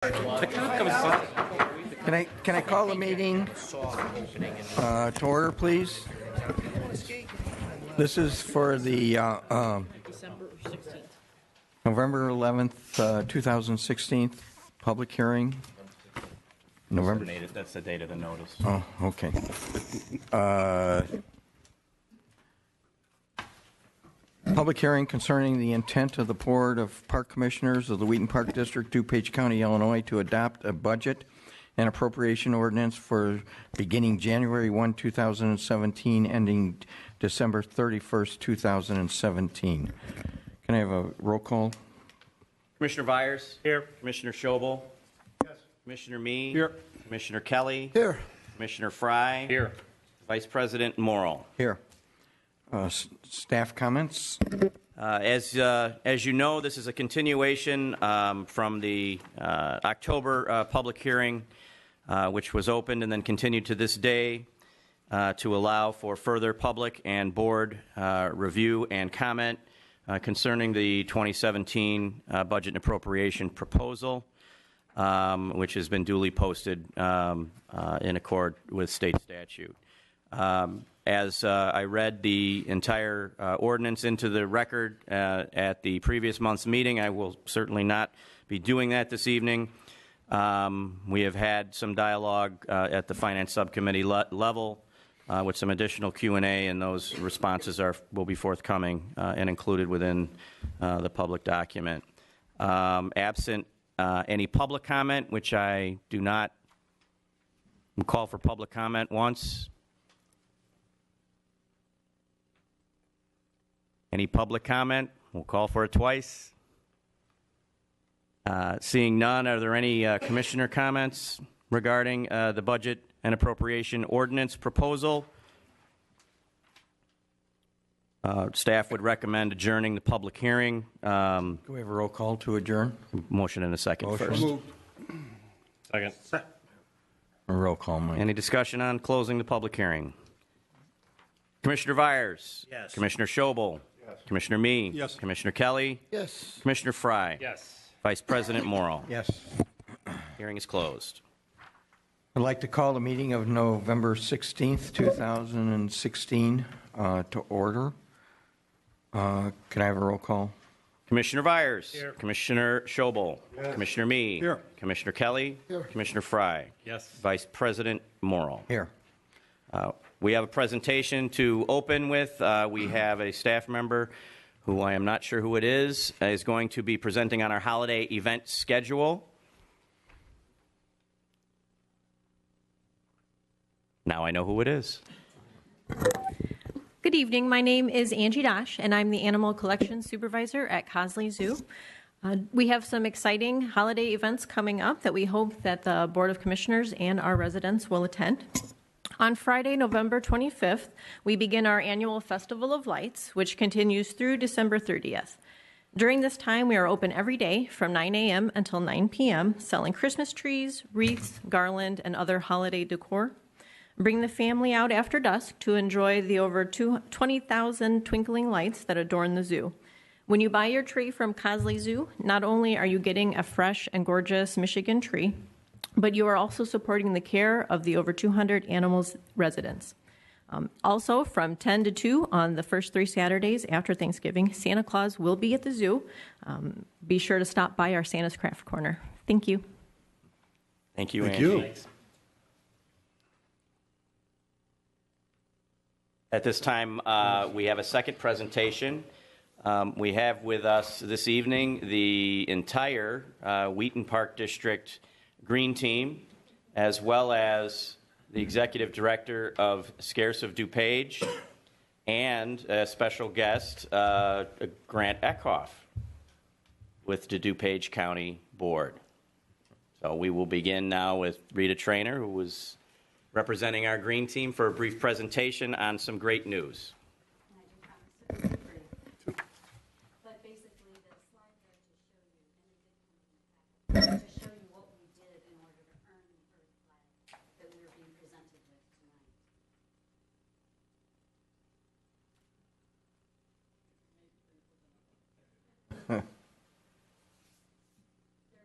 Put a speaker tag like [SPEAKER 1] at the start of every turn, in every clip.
[SPEAKER 1] Can I call the meeting to order, please? This is for the November 11th, 2016 public hearing. November.
[SPEAKER 2] That's the date of the notice.
[SPEAKER 1] Oh, okay. Public hearing concerning the intent of the Board of Park Commissioners of the Wheaton Park District, DuPage County, Illinois, to adopt a budget and appropriation ordinance for beginning January 1, 2017, ending December 31st, 2017. Can I have a roll call?
[SPEAKER 2] Commissioner Byers? Here. Commissioner Schobel? Yes. Commissioner Mee? Here. Commissioner Kelly?
[SPEAKER 1] Here.
[SPEAKER 2] Commissioner Fry? Here. Vice President Morrill?
[SPEAKER 1] Here. Staff comments?
[SPEAKER 2] As you know, this is a continuation from the October public hearing, which was opened and then continued to this day to allow for further public and board review and comment concerning the 2017 budget and appropriation proposal, which has been duly posted in accord with state statute. As I read the entire ordinance into the record at the previous month's meeting, I will certainly not be doing that this evening. We have had some dialogue at the Finance Subcommittee level with some additional Q&A, and those responses will be forthcoming and included within the public document. Absent any public comment, which I do not call for public comment once. Any public comment? We'll call for it twice. Seeing none, are there any commissioner comments regarding the budget and appropriation ordinance proposal? Staff would recommend adjourning the public hearing.
[SPEAKER 1] Do we have a roll call to adjourn?
[SPEAKER 2] Motion in a second first.
[SPEAKER 3] Second.
[SPEAKER 1] A roll call, Mike.
[SPEAKER 2] Any discussion on closing the public hearing? Commissioner Byers?
[SPEAKER 3] Yes.
[SPEAKER 2] Commissioner Schobel? Yes. Commissioner Mee?
[SPEAKER 3] Yes.
[SPEAKER 2] Commissioner Kelly?
[SPEAKER 1] Yes.
[SPEAKER 2] Commissioner Fry?
[SPEAKER 3] Yes.
[SPEAKER 2] Vice President Morrill?
[SPEAKER 1] Yes.
[SPEAKER 2] Hearing is closed.
[SPEAKER 1] I'd like to call the meeting of November 16th, 2016 to order. Can I have a roll call?
[SPEAKER 2] Commissioner Byers?
[SPEAKER 3] Here.
[SPEAKER 2] Commissioner Schobel? Yes. Commissioner Mee?
[SPEAKER 3] Here.
[SPEAKER 2] Commissioner Kelly?
[SPEAKER 1] Here.
[SPEAKER 2] Commissioner Fry?
[SPEAKER 3] Yes.
[SPEAKER 2] Vice President Morrill?
[SPEAKER 1] Here.
[SPEAKER 2] We have a presentation to open with. We have a staff member who I am not sure who it is going to be presenting on our holiday event schedule. Now I know who it is.
[SPEAKER 4] Good evening. My name is Angie Dosh, and I'm the Animal Collection Supervisor at Cosley Zoo. We have some exciting holiday events coming up that we hope that the Board of Commissioners and our residents will attend. On Friday, November 25th, we begin our annual Festival of Lights, which continues through December 30th. During this time, we are open every day from 9 a.m. until 9 p.m., selling Christmas trees, wreaths, garland, and other holiday decor. Bring the family out after dusk to enjoy the over 20,000 twinkling lights that adorn the zoo. When you buy your tree from Cosley Zoo, not only are you getting a fresh and gorgeous Michigan tree, but you are also supporting the care of the over 200 animals residents. Also, from 10 to 2 on the first 3 Saturdays after Thanksgiving, Santa Claus will be at the zoo. Be sure to stop by our Santa's Craft Corner. Thank you.
[SPEAKER 2] Thank you,
[SPEAKER 3] Thank
[SPEAKER 2] Angie.
[SPEAKER 3] you.
[SPEAKER 2] At this time, we have a second presentation. We have with us this evening the entire Wheaton Park District Green Team, as well as the Executive Director of Scarce of DuPage, and a special guest, Grant Eckhoff, with the DuPage County Board. So we will begin now with Rita Trainer, who was representing our Green Team, for a brief presentation on some great news.
[SPEAKER 5] But basically, the slide there to show you what we did in order to earn the Earth flag that we are being presented with tonight. There are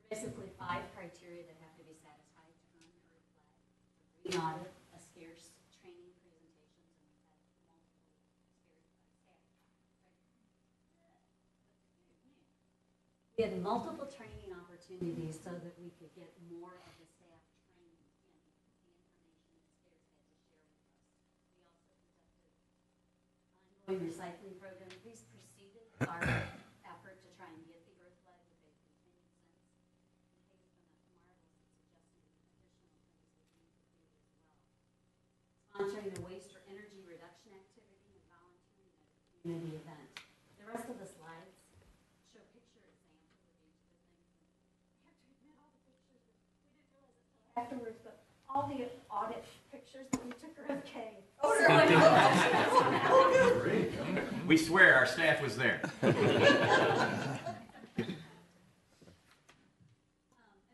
[SPEAKER 5] basically 5 criteria criteria that have to be satisfied to earn the Earth flag. A green audit, a scarce training presentations, and we've had multiple we had multiple training opportunities so that we could get more of the staff trained in the information that SCARES had to share with us. We also conducted ongoing recycling programs. These preceded our effort to try and get the Earth flag, but they've continued since. And Kay's been marvelous at suggesting additional things that we need to do as well. Sponsoring a waste or energy reduction activity and volunteering at a community event. The rest of the slides show picture examples of each of the things. I have to admit, all the pictures, we didn't realize it until afterwards, but all the audit pictures that we took are of Kay.
[SPEAKER 2] We swear our staff was there.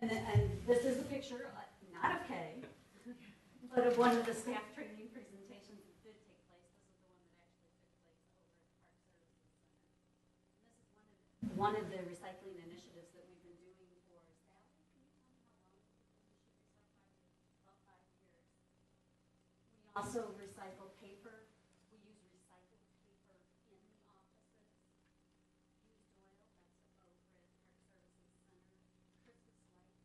[SPEAKER 5] And this is a picture, not of Kay, but of one of the staff training presentations that did take place. This is the one that actually took place over at Park Services Center. And this is one of the recycling initiatives that we've been doing for Sally. Can you tell me how long we've been doing this? About 5 years. We also recycle paper. We use recycled paper in the offices. Used oil, that's over at Park Services Center. Christmas lights.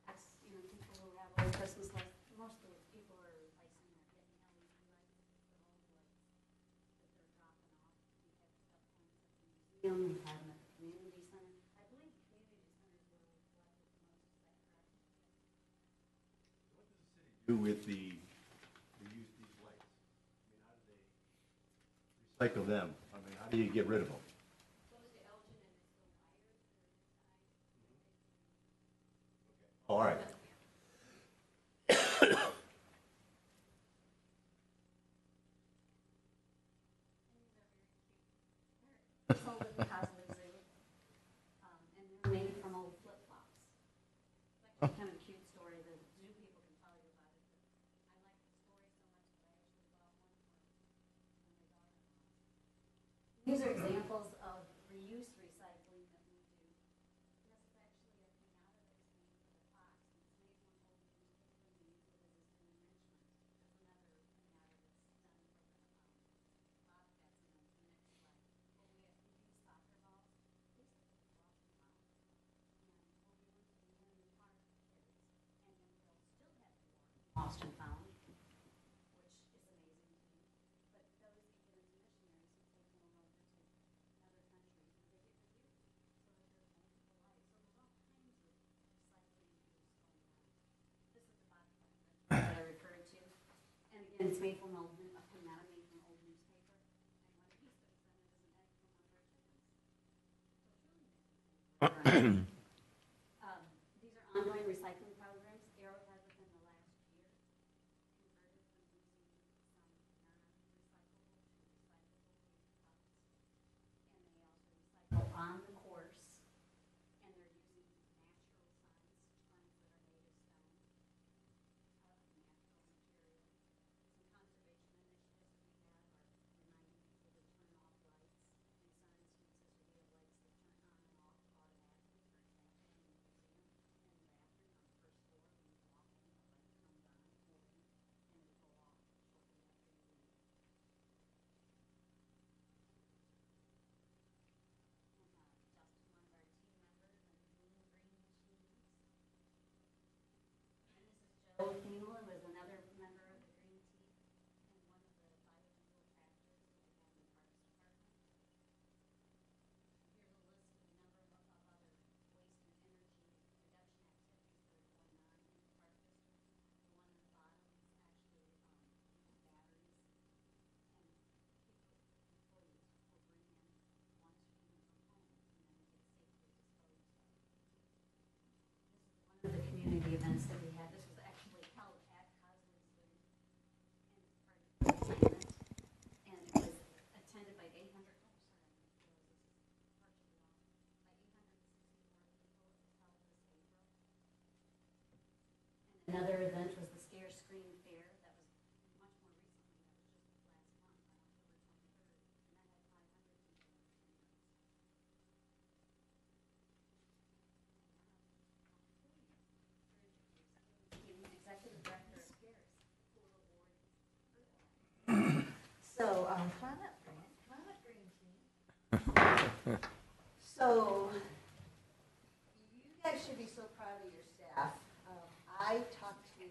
[SPEAKER 5] That's, people who have old Christmas lights. Most of the people are replacing their getting LED lights, the old lights that they're dropping off. We have stuff points at the museum. We have them at the community center. I believe the community center is where we collected the most. Is that correct?
[SPEAKER 6] What does the city do with these lights? I mean, how do they recycle them? I mean, how do you get rid of them?
[SPEAKER 5] Goes to Elgin and it's the wires that are inside.
[SPEAKER 6] All right.
[SPEAKER 5] Sold at the Cosley Zoo. And they're made from old flip-flops. It's actually kind of a cute story. The zoo people can tell you about it. But I like the story so much that I actually bought one for my daughter-in-law. These are examples of reuse recycling that we do. This is actually a pinata that was made for the fox. And it's made from old newspaper and we use it as an enrichment. There's another pinata that's done for the bobcats in the next slide. But we use soccer balls. These are the lost and found. And we'll be with the Henry Park kids. And then they'll still have more lost and found, which is amazing to me. But those get given to missionaries who take them over to other countries and they get reused. So that there's multiple lives. So there's all kinds of recycling use going on. This is the bobcat that I referred to. And again, it's made from old, a pinata made from old newspaper. And one piece that was in it is an egg from one of our chickens. So it's really making things work. These are ongoing recycling programs. Arrow has within the last year converted from using some non-recyclable to recyclable paper cups. And they also recycle on the course. And they're using natural signs that are made of stone, natural materials. Some conservation initiatives that we have are reminding people to turn off lights. In some instances, we have lights that turn on and off automatically. For example, in the museum, in the bathroom on the first floor, when you walk in, the light comes on floating, and it'll go off shortly after you leave. And Justin, one of our team members, and Boom Green Machines. And this is Joe Thiele, who is another member of the Green Team, and one of the biofuel tractors that we have in the Parks Department. Here's a list of a number of other waste and energy reduction activities that are going on in the Park District. The one on the bottom is actually batteries, and employees will bring in one to even from home, and then get safely disposed of. This is one of the community events that we had. This was actually held at Cosley Zoo and it's part of the assignment. And it was attended by 800, oh, sorry, by 864 people. It was held this April. And another event was the Scare Screen Fair. That was much more recently. That was just last month on October 23rd. And that had 500 people in attendance.
[SPEAKER 7] So, come on up, Green. So, you guys should be so proud of your staff. I talk to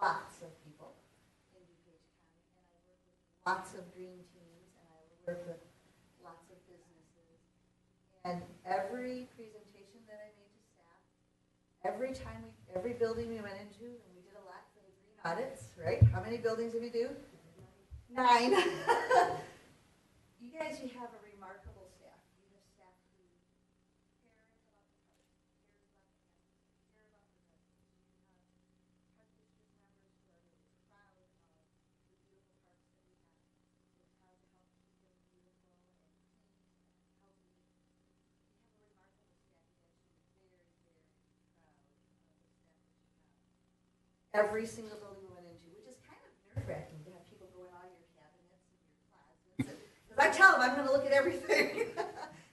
[SPEAKER 7] lots of people in DuPage County, and I work with lots of green teams, and I work with lots of businesses. And every presentation that I made to staff, every building we went into, and we did a lot for the green audits, right? How many buildings did we do? 9. You guys, you have a remarkable staff. You have staff who cares about the parks, cares about the animals, care about the residents. You have park district members who are really proud of the beautiful parks that we have. We're proud to help keep them beautiful and clean and healthy. You have a remarkable staff. You guys should be very, very proud of the staff that you have. Every single building we went into, which is kind of nerve-wracking to have people go in all your cabinets and your closets. Because I tell them I'm going to look at everything.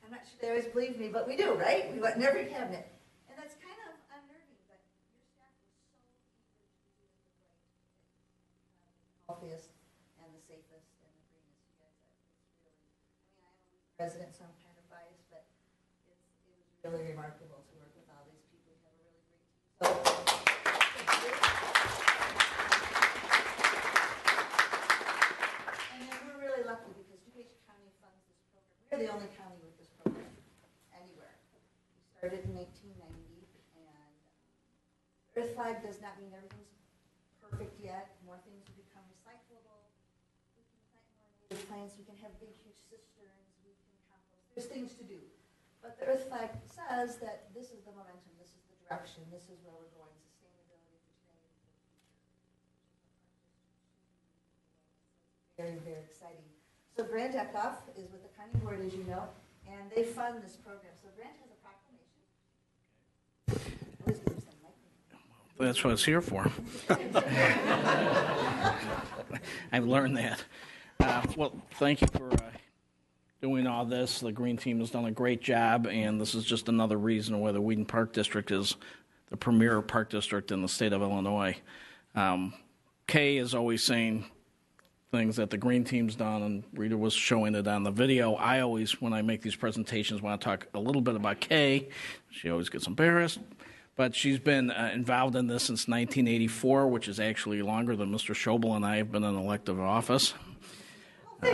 [SPEAKER 7] I'm not sure they always believe me, but we do, right? We went in every cabinet. And that's kind of unnerving, but your staff was so eager to do the right, healthiest and the safest and the greenest. You guys, it's really, I am a resident, so I'm kind of biased, but it was really remarkable to work with all these people. You have a really great team. And then we're really lucky because DuPage County funds this program. We're the only county with this program anywhere. We started in 1890, and Earth Flag does not mean everything's perfect yet. More things will become recyclable. We can plant more native plants. We can have big, huge cisterns. We can compost. There's things to do. But the Earth Flag says that this is the momentum. This is the direction. This is where we're going. Sustainability for today and for the future. Very, very exciting. So Grant Eckhoff is with the county board, as you know, and they fund this program. So Grant has a proclamation. Always give him some microphone.
[SPEAKER 8] That's what it's here for. I've learned that. Well, thank you for doing all this. The Green Team has done a great job, and this is just another reason why the Wheaton Park District is the premier park district in the state of Illinois. Kay is always saying things that the Green Team's done, and Rita was showing it on the video. I always, when I make these presentations, want to talk a little bit about Kay. She always gets embarrassed. But she's been involved in this since 1984, which is actually longer than Mr. Schobel and I have been in elective office. We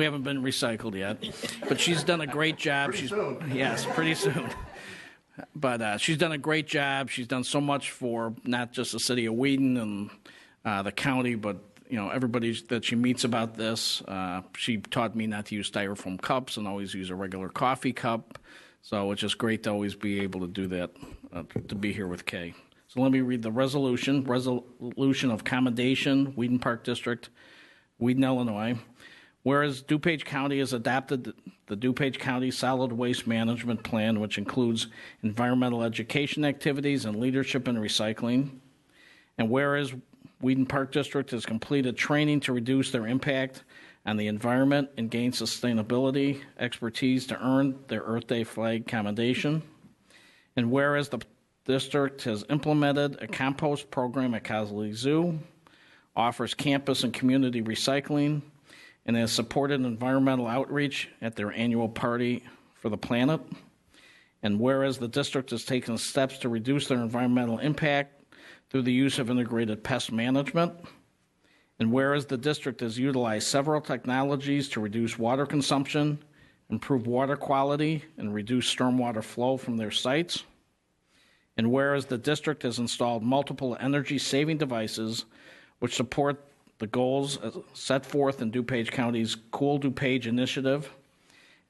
[SPEAKER 8] haven't been recycled yet. But she's done a great job.
[SPEAKER 6] Pretty soon.
[SPEAKER 8] Yes, pretty soon. But she's done a great job. She's done so much for not just the city of Wheaton and the county, but everybody that she meets about this. She taught me not to use styrofoam cups and always use a regular coffee cup. So it's just great to always be able to do that, to be here with Kay. So let me read the resolution. Resolution of commendation, Wheaton Park District, Wheaton, Illinois. Whereas DuPage County has adopted the DuPage County Solid Waste Management Plan, which includes environmental education activities and leadership in recycling. And whereas Wheaton Park District has completed training to reduce their impact on the environment and gain sustainability expertise to earn their Earth Day flag commendation. And whereas the district has implemented a compost program at Cosley Zoo, offers campus and community recycling, and has supported environmental outreach at their annual Party for the Planet. And whereas the district has taken steps to reduce their environmental impact through the use of integrated pest management. And whereas the district has utilized several technologies to reduce water consumption, improve water quality, and reduce stormwater flow from their sites. And whereas the district has installed multiple energy-saving devices which support the goals set forth in DuPage County's Cool DuPage initiative.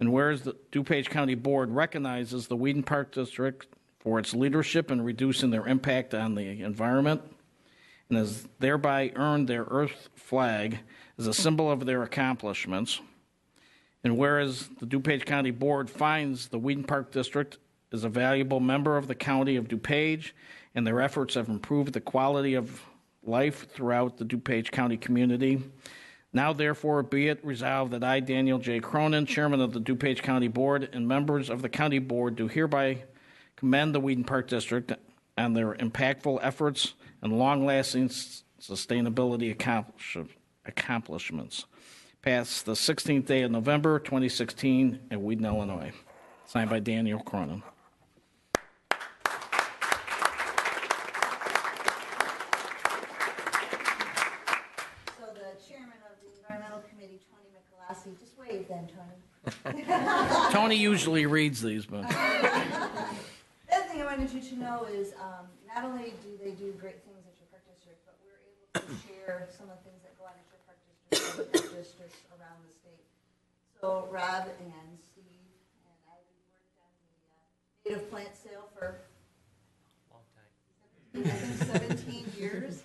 [SPEAKER 8] And whereas the DuPage County Board recognizes the Wheaton Park District for its leadership in reducing their impact on the environment, and has thereby earned their Earth flag as a symbol of their accomplishments. And whereas the DuPage County Board finds the Wheaton Park District is a valuable member of the County of DuPage, and their efforts have improved the quality of life throughout the DuPage County community. Now, therefore, be it resolved that I, Daniel J. Cronin, Chairman of the DuPage County Board, and members of the County Board do hereby commend the Wheaton Park District on their impactful efforts and long-lasting sustainability accomplishments. Passed the 16th day of November 2016 in Wheaton, Illinois. Signed by Daniel Cronin.
[SPEAKER 7] So the chairman of the environmental committee, Tony Michelasi, just wave then, Tony.
[SPEAKER 8] Tony usually reads these, but
[SPEAKER 7] The other thing I wanted you to know is not only do they do great things at your park district, but we're able to share some of the things that go on at your park district and other park districts around the state. So Rob and Steve and I, we worked on the native plant sale for
[SPEAKER 3] Long time.
[SPEAKER 7] I think 17 years,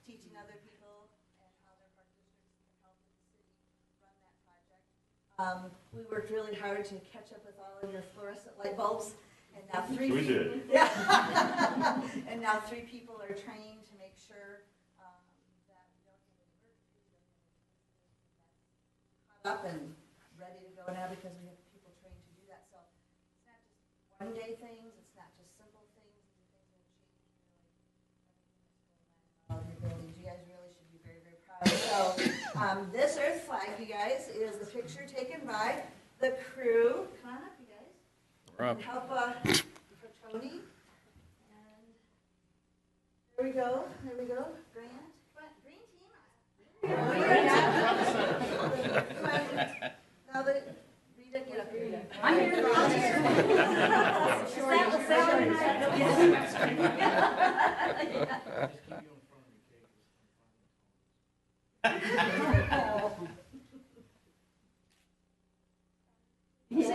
[SPEAKER 7] teaching other people and how their park districts can help the city run that project. We worked really hard to catch up with all of your fluorescent light bulbs, and now three.
[SPEAKER 6] We did.
[SPEAKER 7] Yeah. And now 3 people are trained to make sure that we don't have any emergencies. Caught up and ready to go now because we have people trained to do that. So it's not just one-day things. It's not just simple things. These are things that change really everything that's going on in all of your buildings. You guys really should be very, very proud. So this Earth flag, you guys, is the picture taken by the crew. Come on up, you guys.
[SPEAKER 8] we're up.
[SPEAKER 7] Help for Tony. And there we go. There we go. Grant. Come on, green team. Come on. Now that Rita, get up here. I'm here.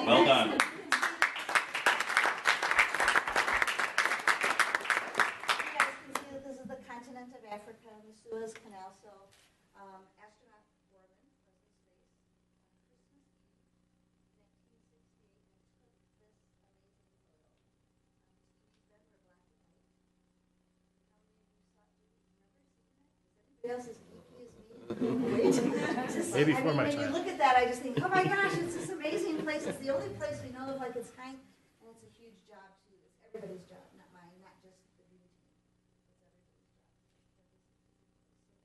[SPEAKER 2] Well done.
[SPEAKER 7] You guys can see that this is the continent of Africa, the Suez Canal. So, astronaut Borman was in space on Christmas Eve, 1968. And took this amazing photo. These men were black and white. How many of you saw it? Remember seeing it? Is anybody else as geeky as me?
[SPEAKER 3] Maybe before my
[SPEAKER 7] when
[SPEAKER 3] time.
[SPEAKER 7] you look at that, I just think, oh my gosh, it's this amazing place. It's the only place we know of like its kind, and it's a huge job too. It's everybody's job, not mine, not just the green team. It's everybody's job.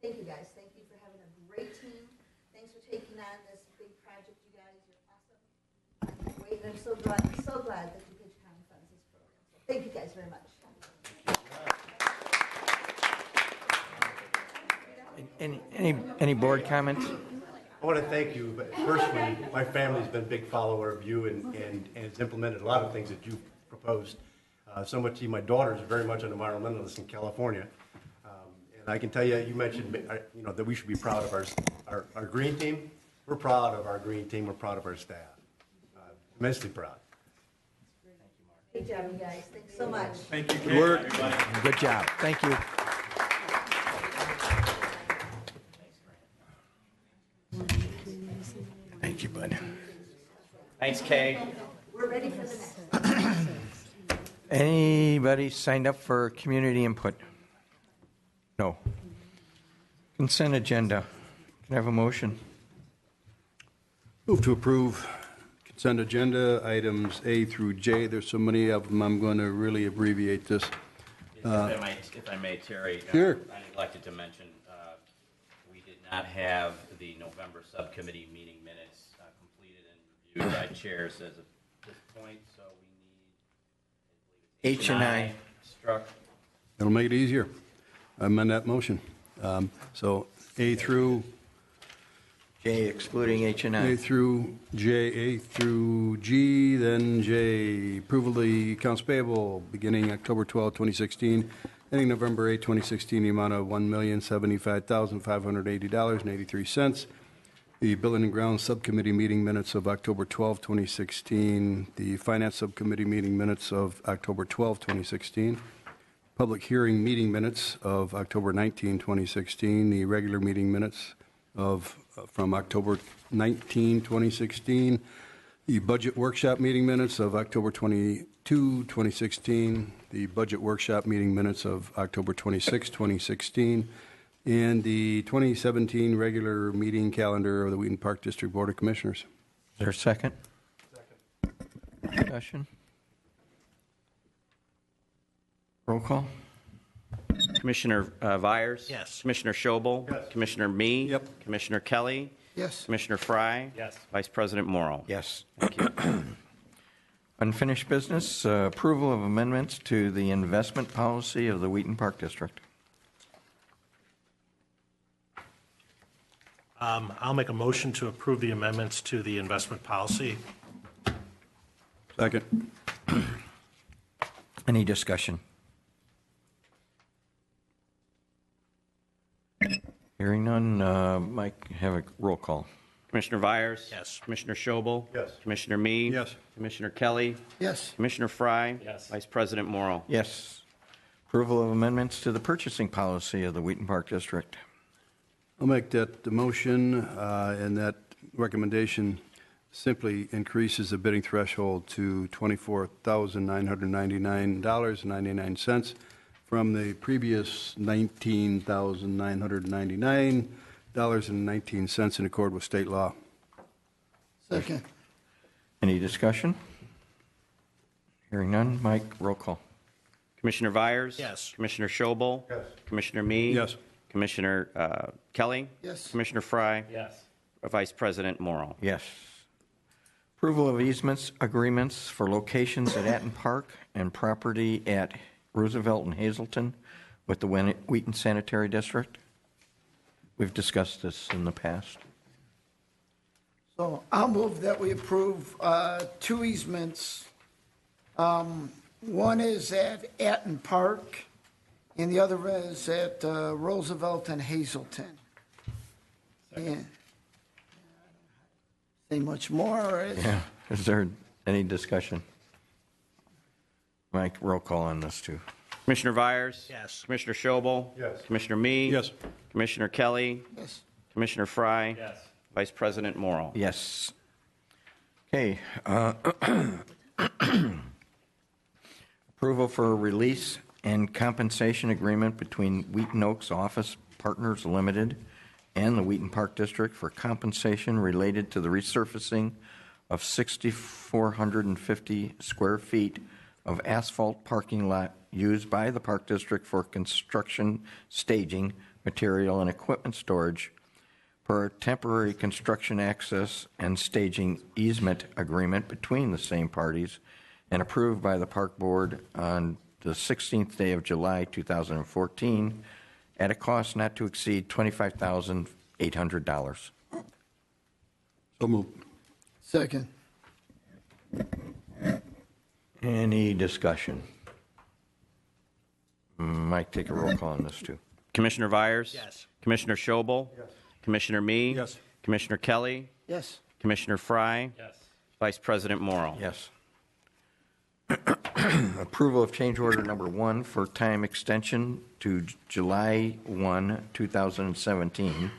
[SPEAKER 7] Thank you guys. Thank you for having a great team. Thanks for taking on this big project, you guys. You're awesome. Wait, I'm so glad that DuPage County funds this program. So thank you guys very much.
[SPEAKER 1] Any board comments?
[SPEAKER 6] I want to thank you, but personally, my family's been a big follower of you and has implemented a lot of things that you've proposed. So much, my daughter is very much an environmentalist in California. And I can tell you, you mentioned, that we should be proud of our green team. We're proud of our green team. We're proud of our staff. Immensely proud.
[SPEAKER 7] Good job, you guys. Thanks so much.
[SPEAKER 3] Thank you,
[SPEAKER 6] Good work.
[SPEAKER 1] Good job. Thank you. Thank you, bud.
[SPEAKER 2] Thanks, Kay.
[SPEAKER 7] We're ready for the next.
[SPEAKER 1] Anybody signed up for community input? No. Consent agenda. Can I have a motion?
[SPEAKER 6] Move to approve consent agenda items A through J. There's so many of them, I'm going to really abbreviate this.
[SPEAKER 2] If I may, Terry.
[SPEAKER 6] Sure.
[SPEAKER 2] I neglected to mention, we did not have the November subcommittee meeting minutes completed and reviewed by chairs as of this point, so we need,
[SPEAKER 1] H and I.
[SPEAKER 2] struck.
[SPEAKER 6] It'll make it easier. I amend that motion. So A through
[SPEAKER 1] J excluding H and
[SPEAKER 6] A
[SPEAKER 1] I.
[SPEAKER 6] through J, A through G, then J. Approval of the accounts payable beginning October 12, 2016, ending November 8, 2016, the amount of $1,075,580.83. The Building and Grounds Subcommittee meeting minutes of October 12, 2016. The Finance Subcommittee meeting minutes of October 12, 2016. Public hearing meeting minutes of October 19, 2016. The regular meeting minutes from October 19, 2016. The budget workshop meeting minutes of October 22, 2016. The budget workshop meeting minutes of October 26, 2016. And the 2017 regular meeting calendar of the Wheaton Park District Board of Commissioners.
[SPEAKER 1] Is there a second? Second. Discussion? Roll call?
[SPEAKER 2] Commissioner Vyers?
[SPEAKER 3] Yes.
[SPEAKER 2] Commissioner Schobel? Yes. Commissioner Me?
[SPEAKER 6] Yep.
[SPEAKER 2] Commissioner Kelly?
[SPEAKER 9] Yes.
[SPEAKER 2] Commissioner Fry?
[SPEAKER 3] Yes.
[SPEAKER 2] Vice President Morrow?
[SPEAKER 1] Yes.
[SPEAKER 2] Thank you.
[SPEAKER 1] Unfinished business, approval of amendments to the investment policy of the Wheaton Park District.
[SPEAKER 3] I'll make a motion to approve the amendments to the investment policy.
[SPEAKER 6] Second.
[SPEAKER 1] Any discussion? Hearing none, Mike, have a roll call.
[SPEAKER 2] Commissioner Vyers?
[SPEAKER 3] Yes.
[SPEAKER 2] Commissioner Schobel?
[SPEAKER 6] Yes.
[SPEAKER 2] Commissioner Me?
[SPEAKER 6] Yes.
[SPEAKER 2] Commissioner Kelly?
[SPEAKER 9] Yes.
[SPEAKER 2] Commissioner Fry?
[SPEAKER 3] Yes.
[SPEAKER 2] Vice President Morrow?
[SPEAKER 1] Yes. Approval of amendments to the purchasing policy of the Wheaton Park District.
[SPEAKER 6] I'll make that the motion, and that recommendation simply increases the bidding threshold to $24,999.99 from the previous $19,999.19 in accord with state law.
[SPEAKER 9] Second.
[SPEAKER 1] Any discussion? Hearing none, Mike, roll call.
[SPEAKER 2] Commissioner Vyers?
[SPEAKER 3] Yes.
[SPEAKER 2] Commissioner Schobel? Yes. Commissioner Me?
[SPEAKER 6] Yes.
[SPEAKER 2] Commissioner Kelly?
[SPEAKER 9] Yes.
[SPEAKER 2] Commissioner Fry?
[SPEAKER 3] Yes.
[SPEAKER 2] Vice President Morrow?
[SPEAKER 1] Yes. Approval of easements agreements for locations at Atten Park and property at Roosevelt and Hazelton with the Wheaton Sanitary District. We've discussed this in the past.
[SPEAKER 9] So I'll move that we approve two easements. One is at Atten Park, and the other is at Roosevelt and Hazelton. And say much more.
[SPEAKER 1] Yeah. Is there any discussion? Mike, roll call on this too.
[SPEAKER 2] Commissioner Vyers?
[SPEAKER 3] Yes.
[SPEAKER 2] Commissioner Schobel?
[SPEAKER 6] Yes.
[SPEAKER 2] Commissioner Me?
[SPEAKER 6] Yes.
[SPEAKER 2] Commissioner Kelly?
[SPEAKER 9] Yes.
[SPEAKER 2] Commissioner Fry?
[SPEAKER 3] Yes.
[SPEAKER 2] Vice President Morrow?
[SPEAKER 1] Yes. Okay. Approval for a release and compensation agreement between Wheaton Oaks Office Partners Limited and the Wheaton Park District for compensation related to the resurfacing of 6,450 square feet of asphalt parking lot used by the Park District for construction, staging, material, and equipment storage per a temporary construction access and staging easement agreement between the same parties and approved by the Park Board on the 16th day of July 2014 at a cost not to exceed $25,800.
[SPEAKER 6] So moved.
[SPEAKER 9] Second.
[SPEAKER 1] Any discussion? Mike, take a roll call on this too.
[SPEAKER 2] Commissioner Vyers?
[SPEAKER 3] Yes.
[SPEAKER 2] Commissioner Schobel? Yes. Commissioner Me?
[SPEAKER 6] Yes.
[SPEAKER 2] Commissioner Kelly?
[SPEAKER 9] Yes.
[SPEAKER 2] Commissioner Fry?
[SPEAKER 3] Yes.
[SPEAKER 2] Vice President Morrow?
[SPEAKER 1] Yes. Approval of change order number 1 for time extension to July 1, 2017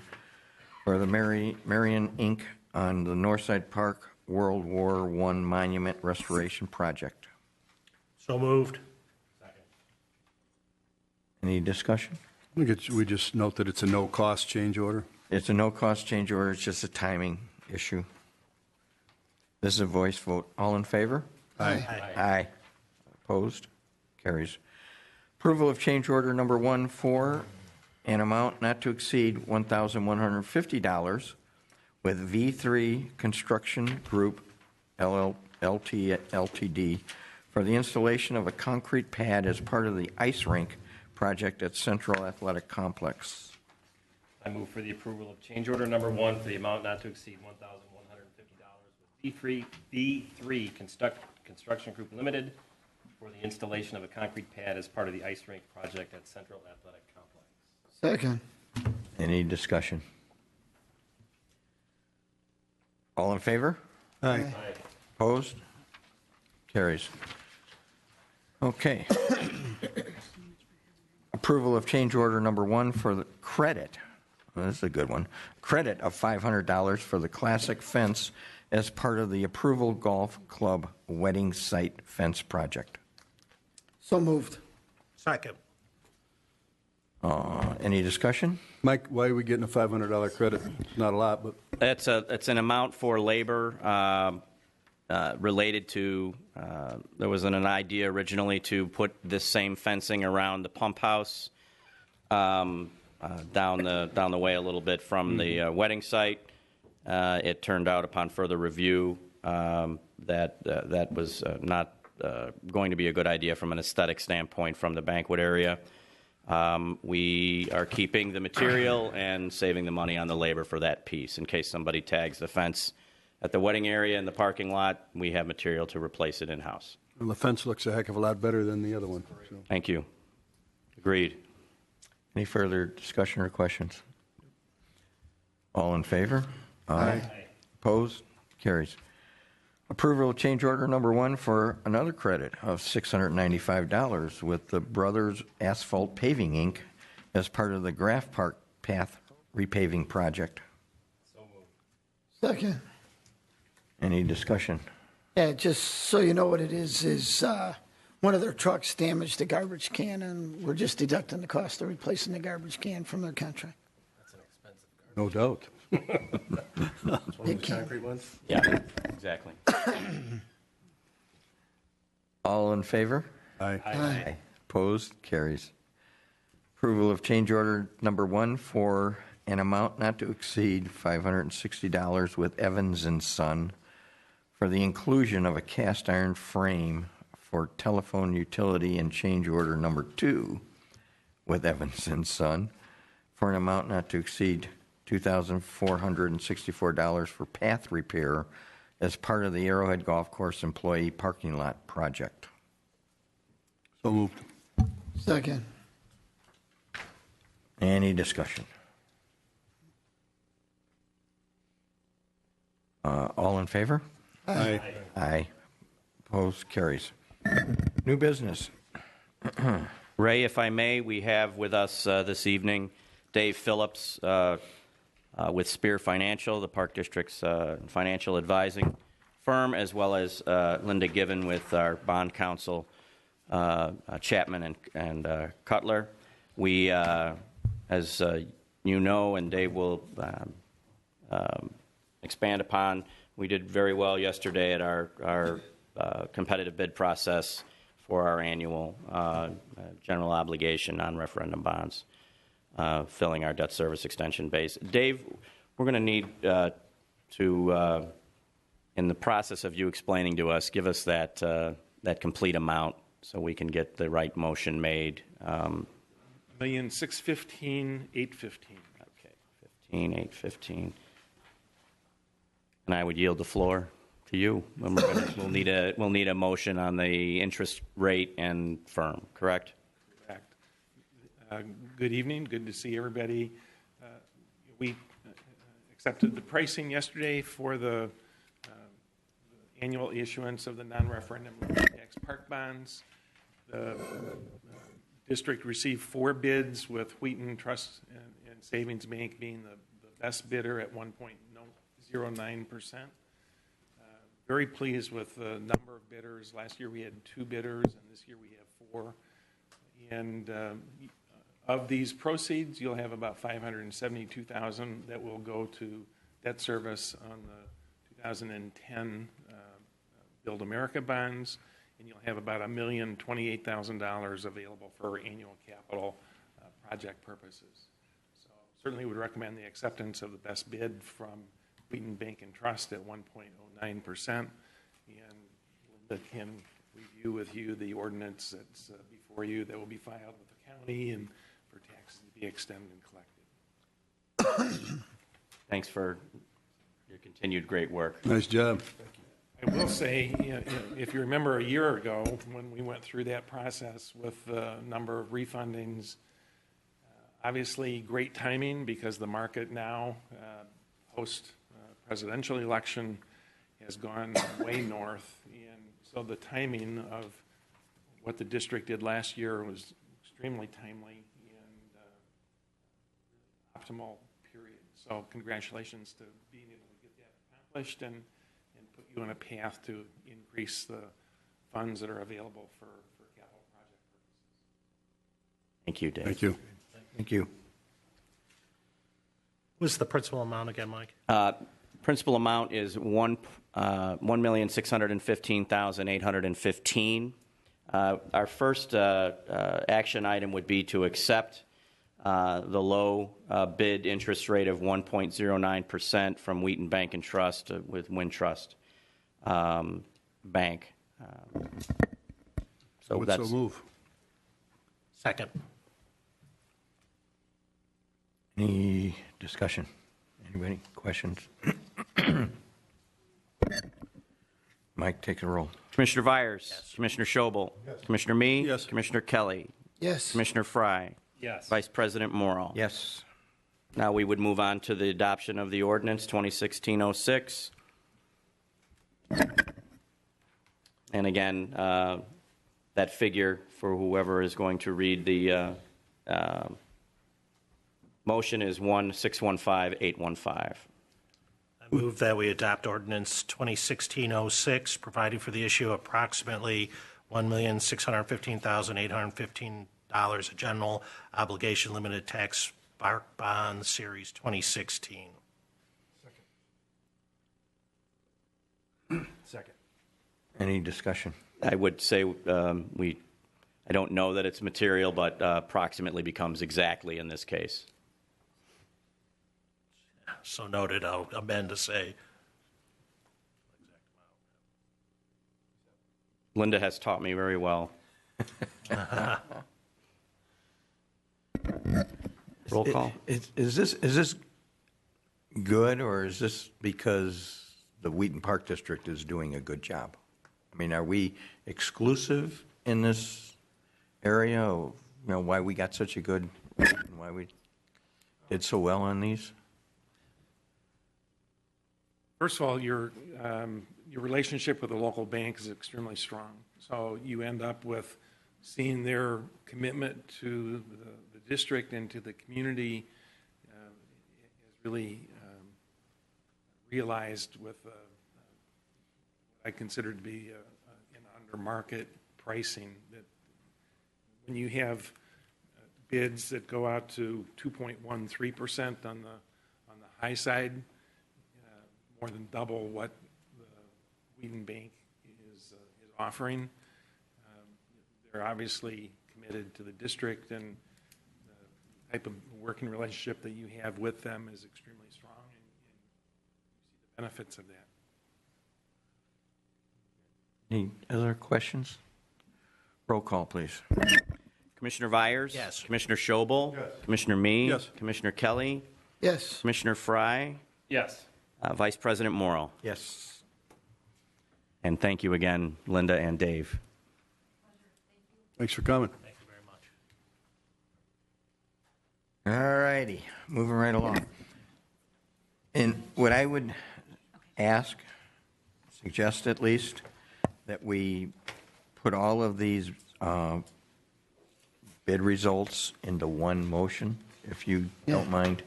[SPEAKER 1] for the Marion Inc. on the Northside Park World War I Monument Restoration Project.
[SPEAKER 3] So moved.
[SPEAKER 1] Any discussion?
[SPEAKER 6] I think we just note that it's a no-cost change order.
[SPEAKER 1] It's a no-cost change order. It's just a timing issue. This is a voice vote. All in favor?
[SPEAKER 6] Aye.
[SPEAKER 1] Aye. Opposed? Carries. Approval of change order number 1 for an amount not to exceed $1,150 with V3 Construction Group Ltd. for the installation of a concrete pad as part of the ice rink project at Central Athletic Complex.
[SPEAKER 10] I move for the approval of change order number 1 for the amount not to exceed $1,150 with V3 Construction Group Limited for the installation of a concrete pad as part of the ice rink project at Central Athletic Complex.
[SPEAKER 9] Second.
[SPEAKER 1] Any discussion? All in favor?
[SPEAKER 6] Aye.
[SPEAKER 1] Opposed? Carries. Okay. Approval of change order number 1 for the credit. Well, this is a good one. Credit of $500 for the classic fence as part of the Approval Golf Club wedding site fence project.
[SPEAKER 9] So moved.
[SPEAKER 3] Second.
[SPEAKER 1] Any discussion?
[SPEAKER 6] Mike, why are we getting a $500 credit? Not a lot, but
[SPEAKER 2] It's an amount for labor related to, there was an idea originally to put this same fencing around the pump house down the way a little bit from the wedding site. It turned out upon further review that was not going to be a good idea from an aesthetic standpoint from the banquet area. We are keeping the material and saving the money on the labor for that piece. In case somebody tags the fence at the wedding area in the parking lot, we have material to replace it in-house.
[SPEAKER 6] Well, the fence looks a heck of a lot better than the other one. So.
[SPEAKER 2] Thank you. Agreed.
[SPEAKER 1] Any further discussion or questions? All in favor? Aye. Opposed? Carries. Approval of change order number 1 for another credit of $695 with the Brothers Asphalt Paving, Inc. as part of the Graff Park Path repaving project.
[SPEAKER 9] Second.
[SPEAKER 1] Any discussion?
[SPEAKER 9] Yeah, just so you know what it is one of their trucks damaged a garbage can, and we're just deducting the cost of replacing the garbage can from their contract.
[SPEAKER 6] No doubt.
[SPEAKER 10] It's one of the concrete ones?
[SPEAKER 2] Yeah, exactly.
[SPEAKER 1] All in favor?
[SPEAKER 6] Aye.
[SPEAKER 9] Aye.
[SPEAKER 1] Opposed? Carries. Approval of change order number 1 for an amount not to exceed $560 with Evans & Son for the inclusion of a cast iron frame for telephone utility, and change order number 2 with Evans & Son for an amount not to exceed $2,464 for path repair as part of the Arrowhead Golf Course employee parking lot project.
[SPEAKER 6] So moved.
[SPEAKER 9] Second.
[SPEAKER 1] Any discussion? All in favor?
[SPEAKER 6] Aye.
[SPEAKER 1] Aye. Opposed? Carries. New business.
[SPEAKER 2] Ray, if I may, we have with us this evening Dave Phillips with Spear Financial, the Park District's financial advising firm, as well as Linda Given with our bond counsel, Chapman and Cutler. We, as you know, and Dave will expand upon, we did very well yesterday at our competitive bid process for our annual general obligation non-referendum bonds, filling our debt service extension base. Dave, we're going to need to, in the process of you explaining to us, give us that complete amount so we can get the right motion made.
[SPEAKER 11] $1,615,815.
[SPEAKER 2] Okay, 15,815. And I would yield the floor to you. We'll need a motion on the interest rate and firm, correct?
[SPEAKER 11] Correct. Good evening. Good to see everybody. We accepted the pricing yesterday for the annual issuance of the non-referendum tax park bonds. The district received 4 bids, with Wheaton Trust and Savings Bank being the best bidder at 1.09%. Very pleased with the number of bidders. Last year we had 2 bidders, and this year we have 4. And of these proceeds, you'll have about $572,000 that will go to debt service on the 2010 Build America bonds, and you'll have about $1,028,000 available for annual capital project purposes. So certainly would recommend the acceptance of the best bid from Wheaton Bank and Trust at 1.09%, and Linda can review with you the ordinance that's before you that will be filed with the county and for taxes to be extended and collected.
[SPEAKER 2] Thanks for your continued great work.
[SPEAKER 6] Nice job.
[SPEAKER 11] I will say, if you remember a year ago when we went through that process with the number of refundings, obviously great timing because the market now, post-presidential election, has gone way north. And so the timing of what the district did last year was extremely timely and optimal period. So congratulations to being able to get that accomplished and put you on a path to increase the funds that are available for capital project purposes.
[SPEAKER 2] Thank you, Dave.
[SPEAKER 6] Thank you.
[SPEAKER 1] Thank you.
[SPEAKER 3] What's the principal amount again, Mike?
[SPEAKER 2] Principal amount is $1,615,815. Our first action item would be to accept the low bid interest rate of 1.09% from Wheaton Bank and Trust with Wintrust Bank.
[SPEAKER 6] I would so move.
[SPEAKER 3] Second.
[SPEAKER 1] Any discussion? Anybody? Questions? Mike, take the roll.
[SPEAKER 2] Commissioner Vyers. Yes. Commissioner Schobel. Yes. Commissioner Me.
[SPEAKER 6] Yes.
[SPEAKER 2] Commissioner Kelly.
[SPEAKER 9] Yes.
[SPEAKER 2] Commissioner Fry.
[SPEAKER 10] Yes.
[SPEAKER 2] Vice President Morrell.
[SPEAKER 1] Yes.
[SPEAKER 2] Now we would move on to the adoption of the ordinance 2016-06. And again, that figure for whoever is going to read the motion is 1615815.
[SPEAKER 3] I move that we adopt ordinance 2016-06, providing for the issue of approximately $1,615,815 of general obligation limited tax bond series 2016.
[SPEAKER 6] Second.
[SPEAKER 1] Any discussion?
[SPEAKER 2] I would say I don't know that it's material, but approximately becomes exactly in this case.
[SPEAKER 3] So noted. I'll amend to say.
[SPEAKER 2] Linda has taught me very well. Roll call.
[SPEAKER 1] Is this good, or is this because the Wheaton Park District is doing a good job? I mean, are we exclusive in this area? Of, why we got such a good, why we did so well on these?
[SPEAKER 11] First of all, your relationship with the local bank is extremely strong. So you end up with seeing their commitment to the district and to the community is really realized with what I consider to be an under-market pricing. That when you have bids that go out to 2.13% on the high side, more than double what the Wheaton Bank is offering. They're obviously committed to the district, and the type of working relationship that you have with them is extremely strong, and you see the benefits of that.
[SPEAKER 1] Any other questions? Roll call, please.
[SPEAKER 2] Commissioner Vyers?
[SPEAKER 3] Yes.
[SPEAKER 2] Commissioner Schobel?
[SPEAKER 6] Yes.
[SPEAKER 2] Commissioner Me?
[SPEAKER 6] Yes.
[SPEAKER 2] Commissioner Kelly?
[SPEAKER 9] Yes.
[SPEAKER 2] Commissioner Fry?
[SPEAKER 10] Yes.
[SPEAKER 2] Vice President Morrell?
[SPEAKER 1] Yes.
[SPEAKER 2] And thank you again, Linda and Dave.
[SPEAKER 6] Thanks for coming.
[SPEAKER 3] Thank you very much.
[SPEAKER 1] All righty, moving right along. And what I would suggest at least, that we put all of these bid results into one motion, if you don't mind.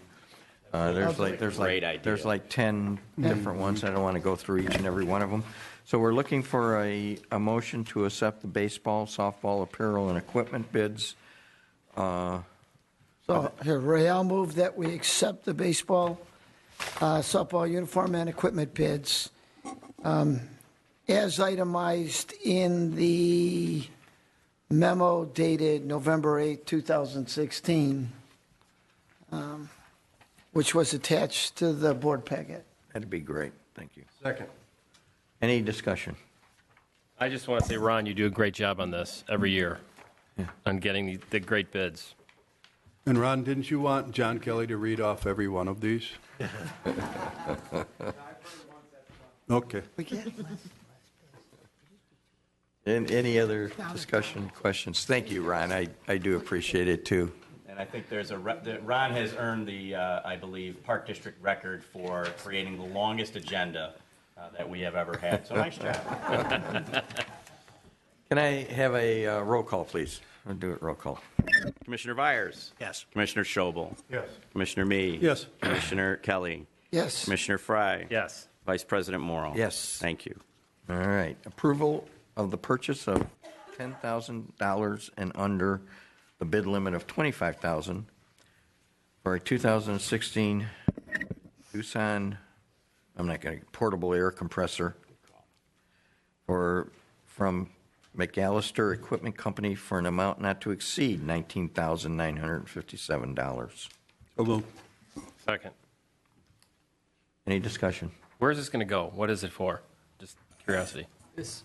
[SPEAKER 1] There's
[SPEAKER 2] Great idea.
[SPEAKER 1] There's like 10 different ones. I don't want to go through each and every one of them. So we're looking for a motion to accept the baseball, softball, apparel, and equipment bids.
[SPEAKER 9] So here, Ray, I'll move that we accept the baseball, softball uniform and equipment bids as itemized in the memo dated November 8, 2016, which was attached to the board packet.
[SPEAKER 1] That'd be great. Thank you.
[SPEAKER 6] Second.
[SPEAKER 1] Any discussion?
[SPEAKER 10] I just want to say, Ron, you do a great job on this every year on getting the great bids.
[SPEAKER 6] And Ron, didn't you want John Kelly to read off every one of these? Okay.
[SPEAKER 1] And any other discussion, questions? Thank you, Ron. I do appreciate it, too.
[SPEAKER 2] And I think Ron has earned the, I believe, Park District record for creating the longest agenda that we have ever had. So nice job.
[SPEAKER 1] Can I have a roll call, please? I'll do it roll call.
[SPEAKER 2] Commissioner Vyers?
[SPEAKER 3] Yes.
[SPEAKER 2] Commissioner Schobel?
[SPEAKER 6] Yes.
[SPEAKER 2] Commissioner Me?
[SPEAKER 6] Yes.
[SPEAKER 2] Commissioner Kelly?
[SPEAKER 9] Yes.
[SPEAKER 2] Commissioner Fry?
[SPEAKER 10] Yes.
[SPEAKER 2] Vice President Morrell?
[SPEAKER 1] Yes.
[SPEAKER 2] Thank you.
[SPEAKER 1] All right. Approval of the purchase of $10,000 and under the bid limit of $25,000 for a 2016 Doosan, portable air compressor from McAllister Equipment Company for an amount not to exceed $19,957.
[SPEAKER 6] So moved.
[SPEAKER 10] Second.
[SPEAKER 1] Any discussion?
[SPEAKER 10] Where is this going to go? What is it for? Just curiosity.
[SPEAKER 12] This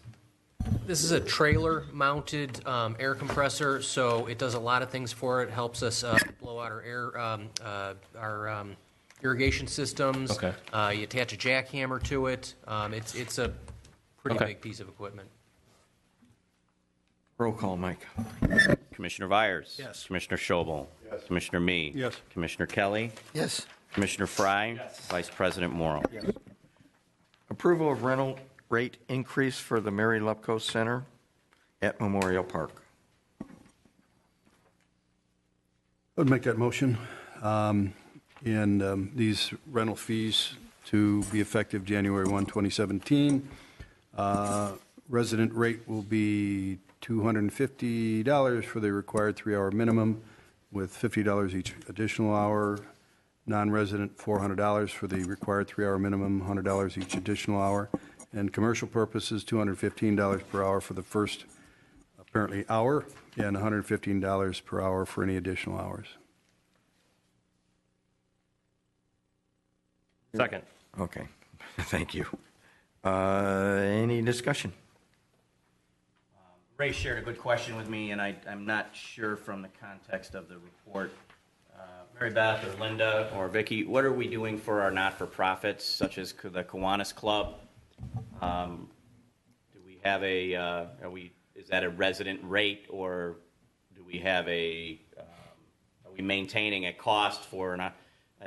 [SPEAKER 12] is a trailer-mounted air compressor, so it does a lot of things for it. Helps us blow out our irrigation systems.
[SPEAKER 10] Okay.
[SPEAKER 12] You attach a jackhammer to it. It's a pretty
[SPEAKER 10] Okay.
[SPEAKER 12] big piece of equipment.
[SPEAKER 1] Roll call, Mike.
[SPEAKER 2] Commissioner Vyers.
[SPEAKER 3] Yes.
[SPEAKER 2] Commissioner Schobel. Yes. Commissioner Me.
[SPEAKER 6] Yes.
[SPEAKER 2] Commissioner Kelly.
[SPEAKER 9] Yes.
[SPEAKER 2] Commissioner Fry. Yes. Vice President Morrow.
[SPEAKER 1] Yes. Approval of rental rate increase for the Mary Lupko Center at Memorial Park.
[SPEAKER 6] I'd make that motion. These rental fees to be effective January 1, 2017. Resident rate will be $250 for the required 3-hour minimum, with $50 each additional hour. Non-resident, $400 for the required 3-hour minimum, $100 each additional hour. And commercial purposes, $215 per hour for the first, apparently, hour, and $115 per hour for any additional hours.
[SPEAKER 10] Second.
[SPEAKER 1] Okay, thank you. Any discussion?
[SPEAKER 2] Ray shared a good question with me, and I'm not sure from the context of the report. Mary Beth or Linda or Vicky, what are we doing for our not-for-profits, such as the Kiwanis Club? Do we have is that a resident rate, or do we have are we maintaining a cost for a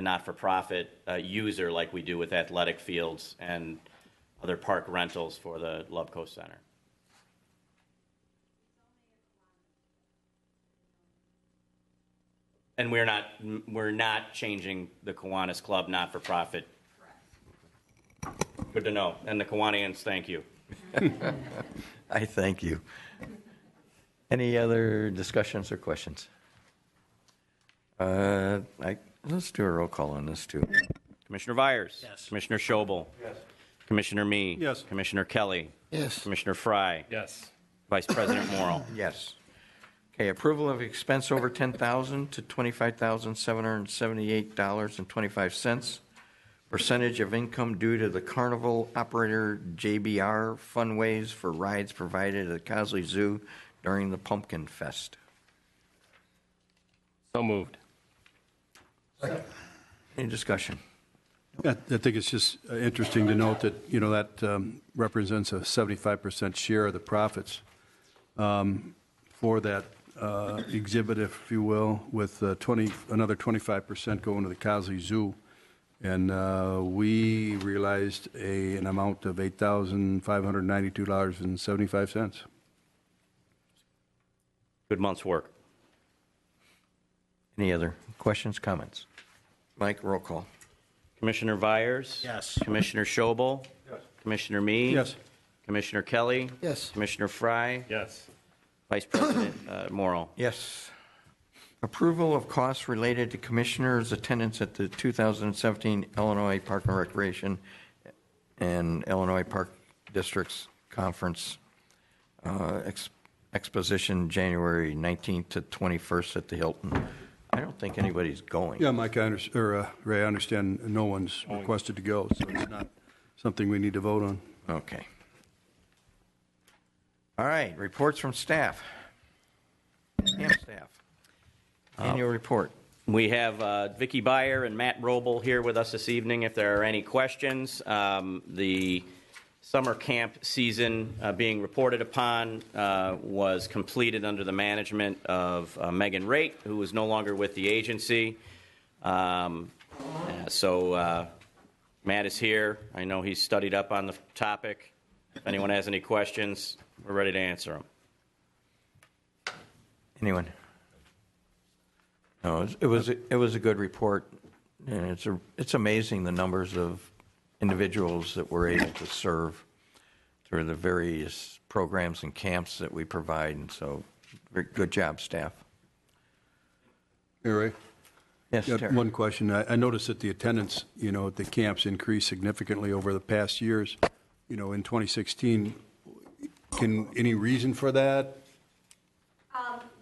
[SPEAKER 2] not-for-profit user like we do with athletic fields and other park rentals for the Lubco Center? And we're not changing the Kiwanis Club not-for-profit. Good to know. And the Kiwanians, thank you.
[SPEAKER 1] I thank you. Any other discussions or questions? Let's do a roll call on this, too.
[SPEAKER 2] Commissioner Vyers.
[SPEAKER 3] Yes.
[SPEAKER 2] Commissioner Schobel. Yes. Commissioner Me.
[SPEAKER 6] Yes.
[SPEAKER 2] Commissioner Kelly.
[SPEAKER 9] Yes.
[SPEAKER 2] Commissioner Fry.
[SPEAKER 10] Yes.
[SPEAKER 2] Vice President Morrow.
[SPEAKER 1] Yes. Okay, approval of expense over $10,000 to $25,778.25. Percentage of income due to the carnival operator JBR Funways for rides provided at the Cosley Zoo during the Pumpkin Fest.
[SPEAKER 10] So moved.
[SPEAKER 1] Any discussion?
[SPEAKER 6] I think it's just interesting to note that, that represents a 75% share of the profits for that exhibit, if you will, with another 25% going to the Cosley Zoo. And we realized an amount of $8,592.75.
[SPEAKER 2] Good month's work.
[SPEAKER 1] Any other questions, comments? Mike, roll call.
[SPEAKER 2] Commissioner Vyers.
[SPEAKER 3] Yes.
[SPEAKER 2] Commissioner Schobel. Yes. Commissioner Me.
[SPEAKER 6] Yes.
[SPEAKER 2] Commissioner Kelly.
[SPEAKER 9] Yes.
[SPEAKER 2] Commissioner Fry.
[SPEAKER 10] Yes.
[SPEAKER 2] Vice President Morrow.
[SPEAKER 1] Yes. Approval of costs related to commissioners' attendance at the 2017 Illinois Park and Recreation and Illinois Park Districts Conference Exposition, January 19th to 21st at the Hilton. I don't think anybody's going.
[SPEAKER 6] Yeah, Mike, Ray, I understand no one's requested to go, so it's not something we need to vote on.
[SPEAKER 1] Okay. All right, reports from staff. Camp staff. Annual report.
[SPEAKER 2] We have Vicky Byer and Matt Roble here with us this evening if there are any questions. The summer camp season being reported upon was completed under the management of Megan Raitt, who is no longer with the agency. So Matt is here. I know he's studied up on the topic. If anyone has any questions, we're ready to answer them.
[SPEAKER 1] Anyone? No, it was a good report, and it's amazing the numbers of individuals that we're able to serve through the various programs and camps that we provide, and so very good job, staff.
[SPEAKER 6] Hey, Ray?
[SPEAKER 1] Yes,
[SPEAKER 6] Got
[SPEAKER 1] Terry.
[SPEAKER 6] one question. I noticed that the attendance, at the camps increased significantly over the past years. In 2016, Any reason for that?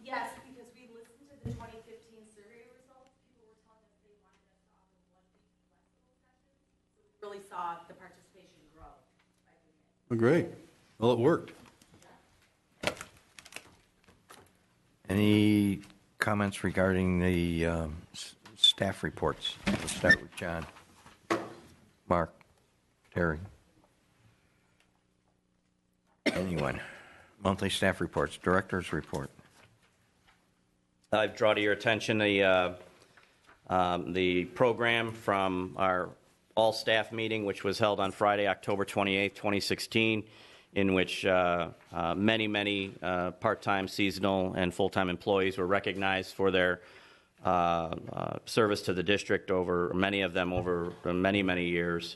[SPEAKER 7] Yes, because we listened to the 2015 survey results. People were telling us they wanted us to offer 1 week flexible sessions. So we really saw the participation grow every day.
[SPEAKER 6] Oh, great. Well, it worked.
[SPEAKER 1] Any comments regarding the staff reports? We'll start with John. Mark. Terry. Anyone? Monthly staff reports. Director's report.
[SPEAKER 2] I draw to your attention the program from our all-staff meeting, which was held on Friday, October 28th, 2016, in which many part-time, seasonal, and full-time employees were recognized for their service to the district over, many of them over many years.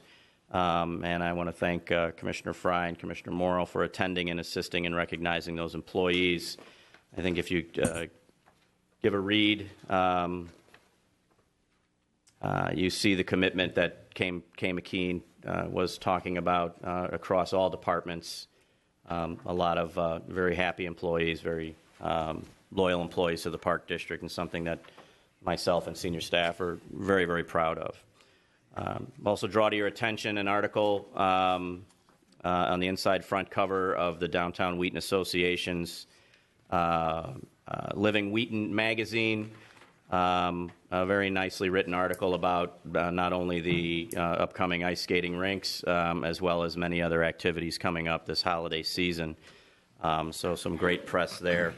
[SPEAKER 2] And I want to thank Commissioner Fry and Commissioner Morrow for attending and assisting and recognizing those employees. I think if you give a read, you see the commitment that Kay McKean was talking about across all departments. A lot of very happy employees, very loyal employees to the Park District, and something that myself and senior staff are very proud of. Also draw to your attention an article on the inside front cover of the Downtown Wheaton Association's Living Wheaton magazine. A very nicely written article about not only the upcoming ice skating rinks, as well as many other activities coming up this holiday season. So some great press there.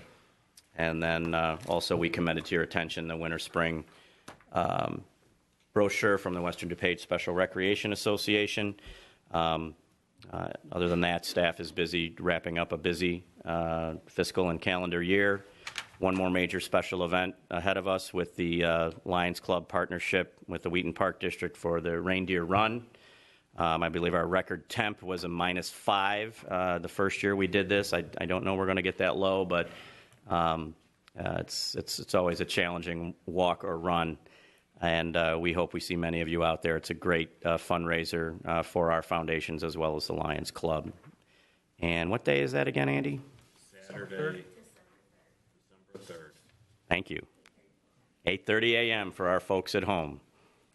[SPEAKER 2] And then also we commended to your attention the winter-spring brochure from the Western DuPage Special Recreation Association. Other than that, staff is busy wrapping up a busy fiscal and calendar year. One more major special event ahead of us with the Lions Club partnership with the Wheaton Park District for the Reindeer Run. I believe our record temp was a -5 the first year we did this. I don't know we're going to get that low, but it's always a challenging walk or run. And we hope we see many of you out there. It's a great fundraiser for our foundations as well as the Lions Club. And what day is that again, Andy?
[SPEAKER 11] Saturday, December 3rd.
[SPEAKER 2] Thank you. 8:30 a.m. for our folks at home.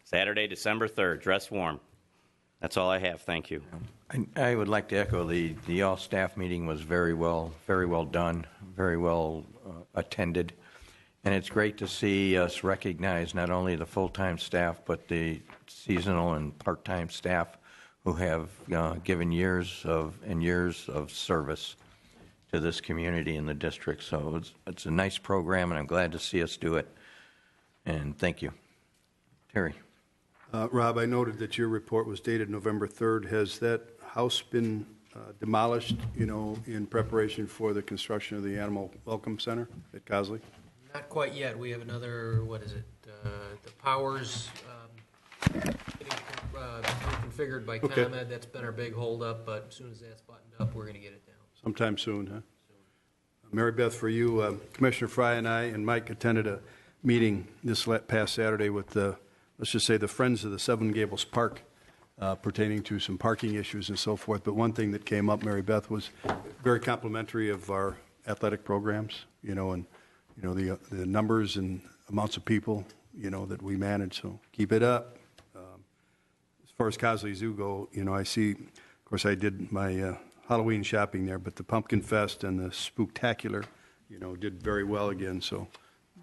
[SPEAKER 2] Saturday, December 3rd. Dress warm. That's all I have. Thank you.
[SPEAKER 1] I would like to echo the all-staff meeting was very well done, very well attended. And it's great to see us recognize not only the full-time staff, but the seasonal and part-time staff who have given years of service to this community and the district. So it's a nice program, and I'm glad to see us do it. And thank you. Terry.
[SPEAKER 6] Rob, I noted that your report was dated November 3rd. Has that house been demolished, in preparation for the construction of the Animal Welcome Center at Cosley?
[SPEAKER 12] Not quite yet. We have another, the powers getting configured by
[SPEAKER 6] Okay.
[SPEAKER 12] ComEd. That's been our big holdup, but as soon as that's buttoned up, we're going to get it down.
[SPEAKER 6] Sometime soon, huh? Mary Beth, for you, Commissioner Fry and I and Mike attended a meeting this past Saturday with let's just say the Friends of the Seven Gables Park, pertaining to some parking issues and so forth. But one thing that came up, Mary Beth, was very complimentary of our athletic programs, and the numbers and amounts of people, that we manage. So keep it up. As far as Cosley Zoo go, I see, of course, I did my Halloween shopping there, but the Pumpkin Fest and the Spooktacular, did very well again. So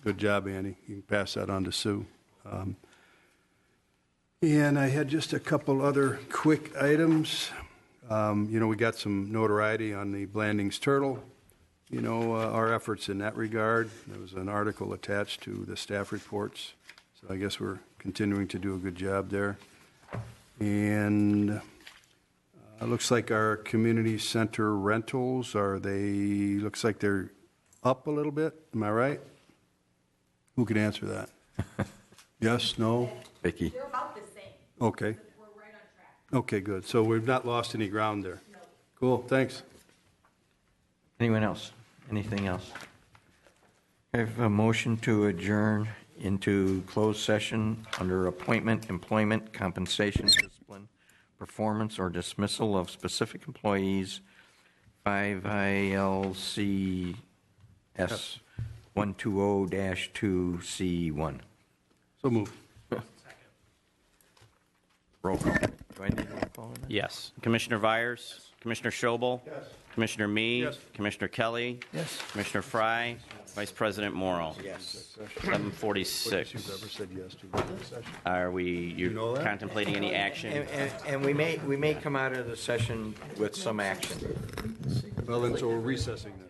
[SPEAKER 6] good job, Andy. You can pass that on to Sue. And I had just a couple other quick items. We got some notoriety on the Blandings turtle. Our efforts in that regard. There was an article attached to the staff reports. So I guess we're continuing to do a good job there. And it looks like our community center rentals, looks like they're up a little bit. Am I right? Who could answer that? Yes, no?
[SPEAKER 1] Vicki.
[SPEAKER 7] They're about the same.
[SPEAKER 6] Okay.
[SPEAKER 7] We're right on track.
[SPEAKER 6] Okay, good. So we've not lost any ground there.
[SPEAKER 7] No.
[SPEAKER 6] Cool, thanks.
[SPEAKER 1] Anyone else? Anything else? I have a motion to adjourn into closed session under appointment, employment, compensation, discipline, performance, or dismissal of specific employees, 5 ILCS 120-2C1.
[SPEAKER 6] So moved.
[SPEAKER 1] Roll call. Do I need a roll call on that?
[SPEAKER 2] Yes. Commissioner Vyers? Commissioner Schobel?
[SPEAKER 6] Yes.
[SPEAKER 2] Commissioner Mee?
[SPEAKER 11] Yes.
[SPEAKER 2] Commissioner Kelly?
[SPEAKER 9] Yes.
[SPEAKER 2] Commissioner Fry? Vice President Morrow?
[SPEAKER 1] Yes.
[SPEAKER 2] 11:46.
[SPEAKER 6] Who've ever said yes to executive session?
[SPEAKER 2] Are we,
[SPEAKER 6] You know that?
[SPEAKER 2] contemplating any action?
[SPEAKER 1] And we may come out of the session with some action.
[SPEAKER 6] Well, then, so we're recessing then.